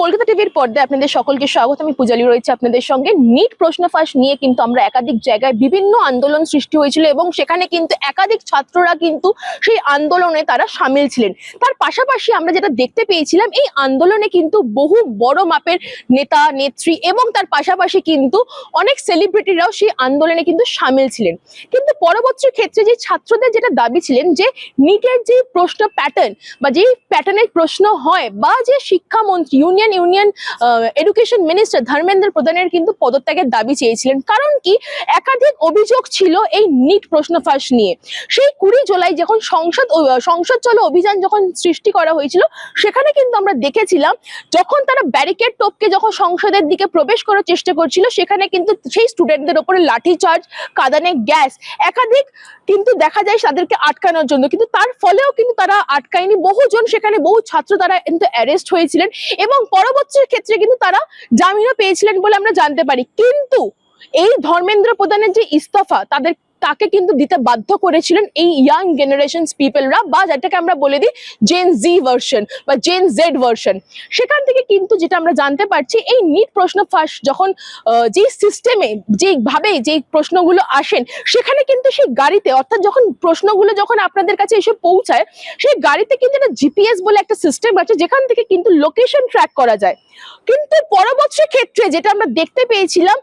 কলকাতা টিভির পর্দায় আপনাদের সকলকে স্বাগত। আমি পূজালি রয়েছে আপনাদের সঙ্গে। নিট প্রশ্ন ফাঁস নিয়ে কিন্তু আমরা একাধিক জায়গায় বিভিন্ন আন্দোলন সৃষ্টি হয়েছিল এবং সেখানে কিন্তু একাধিক ছাত্ররা কিন্তু সেই আন্দোলনে তারা সামিল ছিলেন। তার পাশাপাশি আমরা যেটা দেখতে পেয়েছিলাম, এই আন্দোলনে কিন্তু বহু বড় মাপের নেতা নেত্রী এবং তার পাশাপাশি কিন্তু অনেক সেলিব্রিটিরাও সেই আন্দোলনে কিন্তু সামিল ছিলেন। কিন্তু পরবর্তী ক্ষেত্রে যে ছাত্রদের যেটা দাবি ছিলেন যে নিটের যে প্রশ্ন প্যাটার্ন বা যেই প্যাটার্নের প্রশ্ন হয় বা যে শিক্ষামন্ত্রী ইউনিয়ন এডুকেশন মিনিস্টার ধর্মেন্দ্র প্রধানের কিন্তু পদত্যাগের দাবি চেয়েছিলেন। কারণ কি, একাধিক অভিযোগ ছিল এই নিট প্রশ্ন ফাঁস নিয়ে। সেই 20 জুলাই যখন সংসদ চলো অভিযান যখন সৃষ্টি করা হয়েছিল, সেখানে কিন্তু আমরা দেখেছিলাম যখন তারা ব্যারিকেড টপকে যখন সংসদের দিকে প্রবেশ করার চেষ্টা করছিল, সেখানে কিন্তু সেই স্টুডেন্টদের উপরে লাঠিচার্জ, কাঁদানে গ্যাস একাধিক কিন্তু দেখা যায় তাদেরকে আটকানোর জন্য, কিন্তু তার ফলেও কিন্তু তারা আটকায়নি। বহুজন সেখানে বহু ছাত্র তারা কিন্তু অ্যারেস্ট হয়েছিলেন এবং পরবর্তী ক্ষেত্রে কিন্তু তারা জামিনও পেয়েছিলেন বলে আমরা জানতে পারি। কিন্তু এই ধর্মেন্দ্র প্রধানের যে ইস্তফা তাকে কিন্তু দিতে বাধ্য করেছিলেন এই ইয়াং জেনারেশনস পিপলরা, বা যেটাকে আমরা বলে দিই জেন জি ভার্সন বা জেন জেড ভার্সন। সেখান থেকে কিন্তু যেটা আমরা জানতে পারছি, এই নিট প্রশ্ন ফাঁস যখন যে সিস্টেমে যেভাবে যে প্রশ্নগুলো আসেন, সেখানে কিন্তু সেই গাড়িতে অর্থাৎ যখন প্রশ্নগুলো যখন আপনাদের কাছে এসে পৌঁছায়, সেই গাড়িতে কিন্তু একটা জিপিএস বলে একটা সিস্টেম আছে, যেখান থেকে কিন্তু লোকেশন ট্র্যাক করা যায়। কিন্তু পরবর্তী ক্ষেত্রে যেটা আমরা দেখতে পেয়েছিলাম,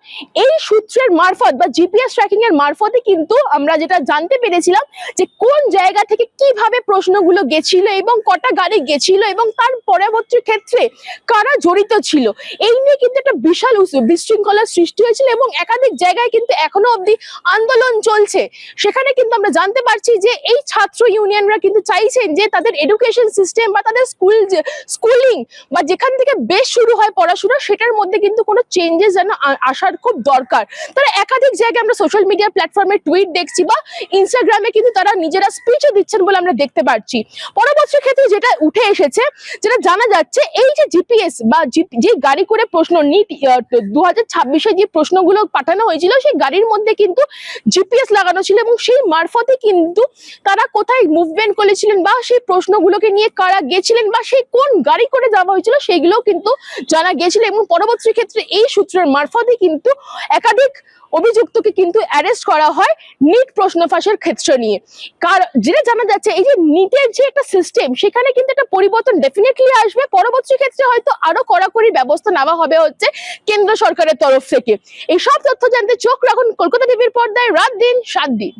এই সূত্রের মারফত বা জিপিএস ট্র্যাকিং এর মারফতে কিন্তু আমরা যেটা জানতে পেরেছিলাম যে কোন জায়গা থেকে কিভাবে প্রশ্নগুলো গেছিল এবং কটা গাড়ি গেছিল এবং তার পরবর্তী ক্ষেত্রে কারা জড়িত ছিল, এই নিয়ে কিন্তু একটা বিশাল বিশৃঙ্খলার সৃষ্টি হয়েছিল এবং একাধিক জায়গায় কিন্তু এখনো অবধি আন্দোলন চলছে। সেখানে কিন্তু আমরা জানতে পারছি যে এই ছাত্র ইউনিয়নরা কিন্তু চাইছেন যে তাদের এডুকেশন সিস্টেম বা তাদের স্কুলিং বা যেখান থেকে বেশ শুরু হয় পড়াশোনা, সেটার মধ্যে কিন্তু কোনো চেঞ্জেস যেন আসার খুব দরকার। তারা একাধিক জায়গায় আমরা সোশ্যাল মিডিয়া প্ল্যাটফর্মে টুইট দেখছি বা ইনস্টাগ্রামে কিন্তু তারা নিজেরা স্পিচও দিচ্ছেন বলে আমরা দেখতে পাচ্ছি। পরবর্তী ক্ষেত্রে যেটা উঠে এসেছে, যেটা জানা যাচ্ছে, এই যে জিপিএস বা যে গাড়ি করে প্রশ্ন নিট 2026-এ যে প্রশ্নগুলো পাঠানো হয়েছিল, সেই গাড়ির মধ্যে কিন্তু জিপিএস লাগানো ছিল এবং সেই মারফতে কিন্তু তারা কোথায় মুভমেন্ট করেছিলেন বা সেই প্রশ্নগুলোকে নিয়ে কারা গেছিলেন বা সেই কোন গাড়ি করে যাওয়া হয়েছিল সেগুলো কিন্তু জানা গেছিল। এবং পরবর্তী ক্ষেত্রে এই সূত্রের মারফতে কিন্তু একাধিক অভিযুক্তকে কিন্তু অ্যারেস্ট করা হয় নিট প্রশ্ন ফাঁসের ক্ষেত্র নিয়ে। যেটা জানা যাচ্ছে, এই যে নিটের যে একটা সিস্টেম, সেখানে কিন্তু একটা পরিবর্তন ডেফিনেটলি আসবে। পরবর্তী ক্ষেত্রে হয়তো আরো কড়াকড়ি ব্যবস্থা নেওয়া হবে হচ্ছে কেন্দ্র সরকারের তরফ থেকে। এই সব তথ্য জানতে চোখ রাখুন কলকাতা টিভির পর্দায় রাত দিন 7 দিন।